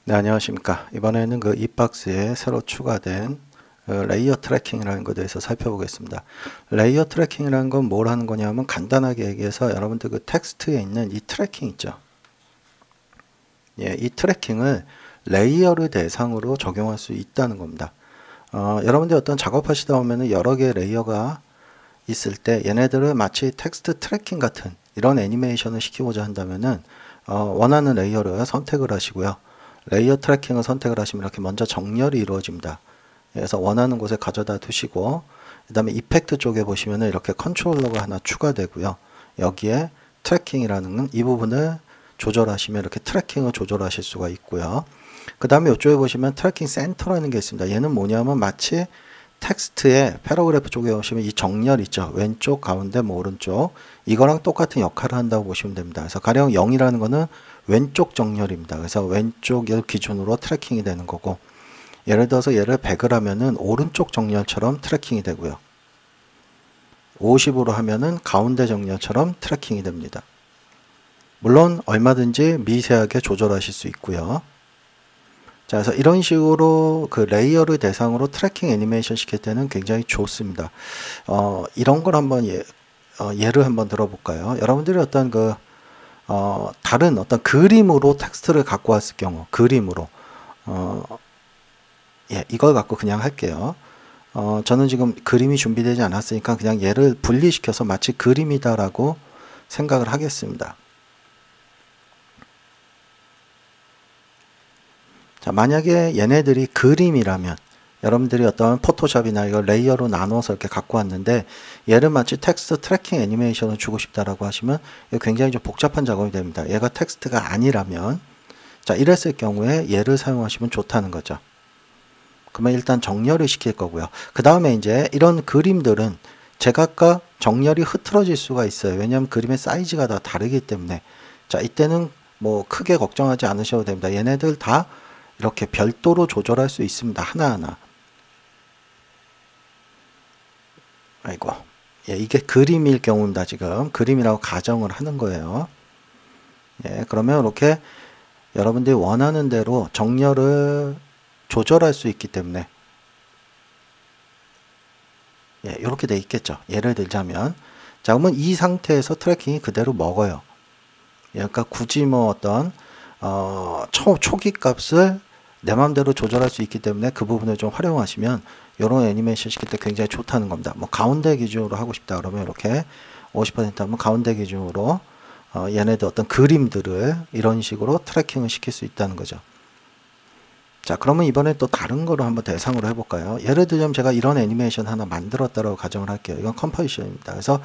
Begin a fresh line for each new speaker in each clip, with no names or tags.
네, 안녕하십니까. 이번에는 그 이 박스에 새로 추가된 레이어 트래킹이라는 것에 대해서 살펴보겠습니다. 레이어 트래킹이라는 건 뭘 하는 거냐면 간단하게 얘기해서 여러분들 그 텍스트에 있는 이 트래킹 있죠. 예, 이 트래킹을 레이어를 대상으로 적용할 수 있다는 겁니다. 여러분들 어떤 작업하시다 보면은 여러 개의 레이어가 있을 때 얘네들을 마치 텍스트 트래킹 같은 이런 애니메이션을 시키고자 한다면은 원하는 레이어를 선택을 하시고요. 레이어 트래킹을 선택을 하시면 이렇게 먼저 정렬이 이루어집니다. 그래서 원하는 곳에 가져다 두시고 그 다음에 이펙트 쪽에 보시면은 이렇게 컨트롤러가 하나 추가되고요. 여기에 트래킹이라는 이 부분을 조절하시면 이렇게 트래킹을 조절하실 수가 있고요. 그 다음에 이쪽에 보시면 트래킹 센터라는 게 있습니다. 얘는 뭐냐면 마치 텍스트의 패러그래프 쪽에 보시면 이 정렬 있죠. 왼쪽, 가운데, 뭐 오른쪽 이거랑 똑같은 역할을 한다고 보시면 됩니다. 그래서 가령 0이라는 거는 왼쪽 정렬입니다. 그래서 왼쪽을 기준으로 트래킹이 되는 거고 예를 들어서 얘를 100을 하면은 오른쪽 정렬처럼 트래킹이 되고요. 50으로 하면은 가운데 정렬처럼 트래킹이 됩니다. 물론 얼마든지 미세하게 조절하실 수 있고요. 자, 그래서 이런 식으로 그 레이어를 대상으로 트래킹 애니메이션 시킬 때는 굉장히 좋습니다. 이런 걸 한번 예를 한번 들어볼까요? 여러분들이 어떤 다른 어떤 그림으로 텍스트를 갖고 왔을 경우, 그림으로, 이걸 갖고 그냥 할게요. 저는 지금 그림이 준비되지 않았으니까 그냥 얘를 분리시켜서 마치 그림이다라고 생각을 하겠습니다. 자, 만약에 얘네들이 그림이라면 여러분들이 어떤 포토샵이나 이걸 레이어로 나눠서 이렇게 갖고 왔는데 얘를 마치 텍스트 트래킹 애니메이션을 주고 싶다라고 하시면 이거 굉장히 좀 복잡한 작업이 됩니다. 얘가 텍스트가 아니라면 자, 이랬을 경우에 얘를 사용하시면 좋다는 거죠. 그러면 일단 정렬을 시킬 거고요. 그 다음에 이제 이런 그림들은 제각각 정렬이 흐트러질 수가 있어요. 왜냐하면 그림의 사이즈가 다 다르기 때문에 자, 이때는 뭐 크게 걱정하지 않으셔도 됩니다. 얘네들 다 이렇게 별도로 조절할 수 있습니다. 하나하나. 아이고. 예, 이게 그림일 경우입니다. 지금 그림이라고 가정을 하는 거예요. 예, 그러면 이렇게 여러분들이 원하는 대로 정렬을 조절할 수 있기 때문에 예, 이렇게 돼 있겠죠. 예를 들자면 자, 그러면 이 상태에서 트래킹이 그대로 먹어요. 예, 그러니까 굳이 뭐 어떤 초기 값을 내 마음대로 조절할 수 있기 때문에 그 부분을 좀 활용하시면 이런 애니메이션 시킬 때 굉장히 좋다는 겁니다. 뭐 가운데 기준으로 하고 싶다 그러면 이렇게 50% 하면 가운데 기준으로 얘네들 어떤 그림들을 이런 식으로 트래킹을 시킬 수 있다는 거죠. 자, 그러면 이번에 또 다른 거로 한번 대상으로 해볼까요? 예를 들자면 제가 이런 애니메이션 하나 만들었다고 가정을 할게요. 이건 컴포지션입니다. 그래서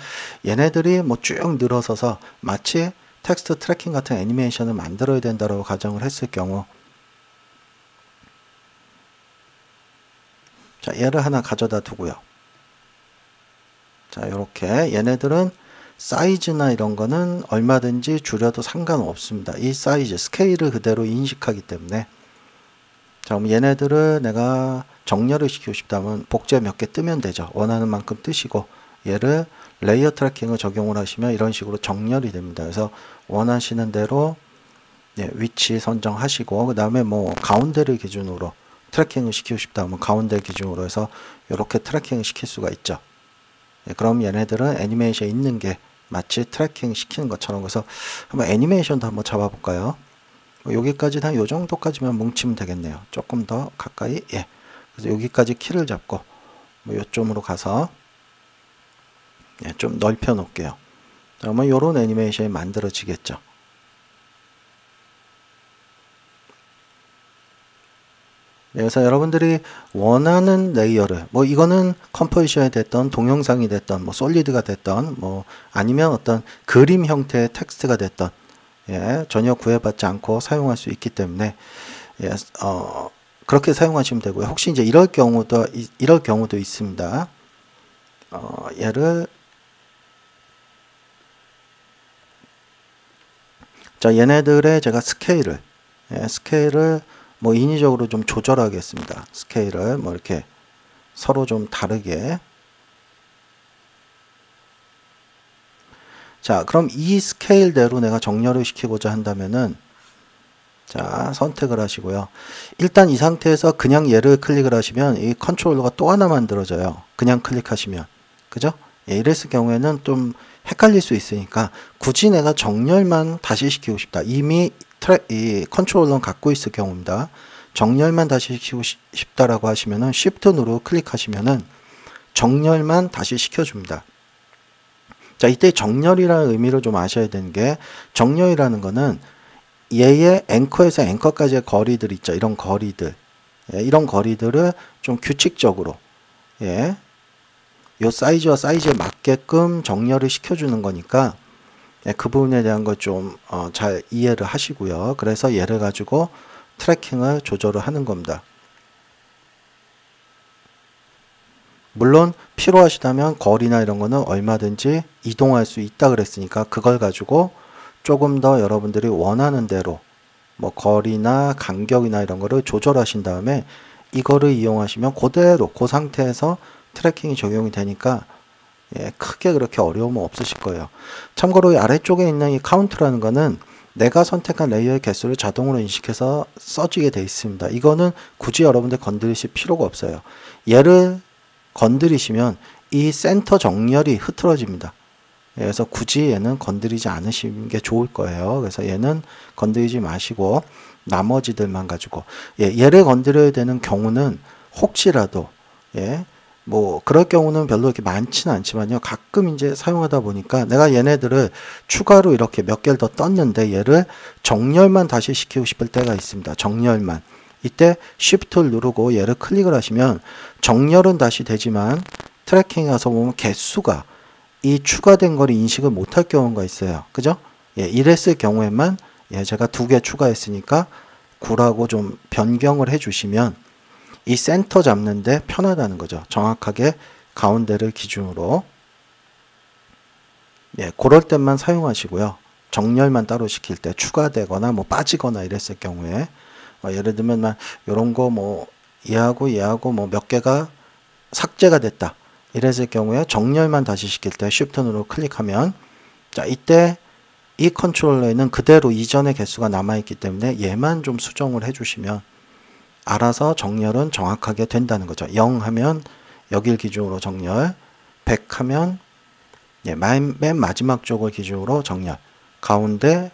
얘네들이 뭐 쭉 늘어서서 마치 텍스트 트래킹 같은 애니메이션을 만들어야 된다고 가정을 했을 경우 자, 얘를 하나 가져다 두고요. 자, 이렇게 얘네들은 사이즈나 이런 거는 얼마든지 줄여도 상관없습니다. 이 사이즈, 스케일을 그대로 인식하기 때문에 자, 그럼 얘네들을 내가 정렬을 시키고 싶다면 복제 몇 개 뜨면 되죠. 원하는 만큼 뜨시고 얘를 레이어 트래킹을 적용을 하시면 이런 식으로 정렬이 됩니다. 그래서 원하시는 대로 위치 선정하시고 그 다음에 뭐 가운데를 기준으로 트래킹을 시키고 싶다면 가운데 기준으로 해서 이렇게 트래킹을 시킬 수가 있죠. 그럼 얘네들은 애니메이션 있는 게 마치 트래킹 시키는 것처럼 그래서 한번 애니메이션도 한번 잡아볼까요? 여기까지 한 요 정도까지만 뭉치면 되겠네요. 조금 더 가까이 그래서 여기까지 키를 잡고 뭐 요점으로 가서 좀 넓혀 놓을게요. 그러면 요런 애니메이션이 만들어지겠죠. 그래서 여러분들이 원하는 레이어를 뭐 이거는 컴포지션이 됐던 동영상이 됐던 뭐 솔리드가 됐던 뭐 아니면 어떤 그림 형태의 텍스트가 됐던 전혀 구애받지 않고 사용할 수 있기 때문에 그렇게 사용하시면 되고요. 혹시 이제 이럴 경우도 있습니다. 얘를 자, 얘네들의 제가 스케일을 뭐 인위적으로 좀 조절하겠습니다. 스케일을 뭐 이렇게 서로 좀 다르게. 자, 그럼 이 스케일대로 내가 정렬을 시키고자 한다면은 자, 선택을 하시고요. 일단 이 상태에서 그냥 얘를 클릭을 하시면 이 컨트롤러가 또 하나 만들어져요. 그냥 클릭하시면. 그죠? 예, 이랬을 경우에는 좀 헷갈릴 수 있으니까 굳이 내가 정렬만 다시 시키고 싶다. 이미 이 컨트롤러는 갖고 있을 경우입니다. 정렬만 다시 시키고 싶다라고 하시면은 Shift 누르고 클릭하시면은 정렬만 다시 시켜줍니다. 자, 이때 정렬이라는 의미를 좀 아셔야 되는 게, 정렬이라는 거는 얘의 앵커에서 앵커까지의 거리들 있죠. 이런 거리들. 예, 이런 거리들을 좀 규칙적으로, 예, 요 사이즈와 사이즈에 맞게끔 정렬을 시켜주는 거니까, 예, 그 부분에 대한 거 좀 잘 이해를 하시고요. 그래서 얘를 가지고 트래킹을 조절을 하는 겁니다. 물론 필요하시다면 거리나 이런 거는 얼마든지 이동할 수 있다 그랬으니까 그걸 가지고 조금 더 여러분들이 원하는 대로 뭐 거리나 간격이나 이런 거를 조절하신 다음에 이거를 이용하시면 그대로 그 상태에서 트래킹이 적용이 되니까, 예, 크게 그렇게 어려움은 없으실 거예요. 참고로 이 아래쪽에 있는 이 카운트라는 거는 내가 선택한 레이어의 개수를 자동으로 인식해서 써지게 되어 있습니다. 이거는 굳이 여러분들 건드리실 필요가 없어요. 얘를 건드리시면 이 센터 정렬이 흐트러집니다. 그래서 굳이 얘는 건드리지 않으시는 게 좋을 거예요. 그래서 얘는 건드리지 마시고 나머지들만 가지고, 예, 얘를 건드려야 되는 경우는 혹시라도, 예, 뭐 그럴 경우는 별로 이렇게 많지는 않지만요. 가끔 이제 사용하다 보니까 내가 얘네들을 추가로 이렇게 몇 개를 더 떴는데 얘를 정렬만 다시 시키고 싶을 때가 있습니다. 정렬만. 이때 Shift를 누르고 얘를 클릭을 하시면 정렬은 다시 되지만 트래킹에 가서 보면 개수가 이 추가된 거를 인식을 못할 경우가 있어요. 그죠? 예, 이랬을 경우에만, 예, 제가 2개 추가했으니까 9라고 좀 변경을 해주시면 이 센터 잡는데 편하다는 거죠. 정확하게 가운데를 기준으로. 예, 그럴 때만 사용하시고요. 정렬만 따로 시킬 때 추가되거나 뭐 빠지거나 이랬을 경우에, 예를 들면 막 요런 거 뭐 얘하고 뭐 몇 개가 삭제가 됐다 이랬을 경우에 정렬만 다시 시킬 때 Shift 누르고 클릭하면, 자, 이때 이 컨트롤러에는 그대로 이전의 개수가 남아있기 때문에 얘만 좀 수정을 해주시면 알아서 정렬은 정확하게 된다는 거죠. 0 하면 여길 기준으로 정렬, 100 하면, 예, 맨 마지막 쪽을 기준으로 정렬, 가운데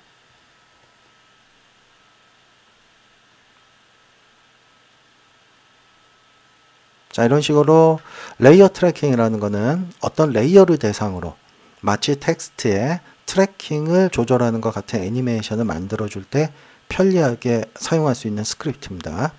자, 이런 식으로 레이어 트래킹이라는 거는 어떤 레이어를 대상으로 마치 텍스트의 트래킹을 조절하는 것 같은 애니메이션을 만들어 줄 때 편리하게 사용할 수 있는 스크립트입니다.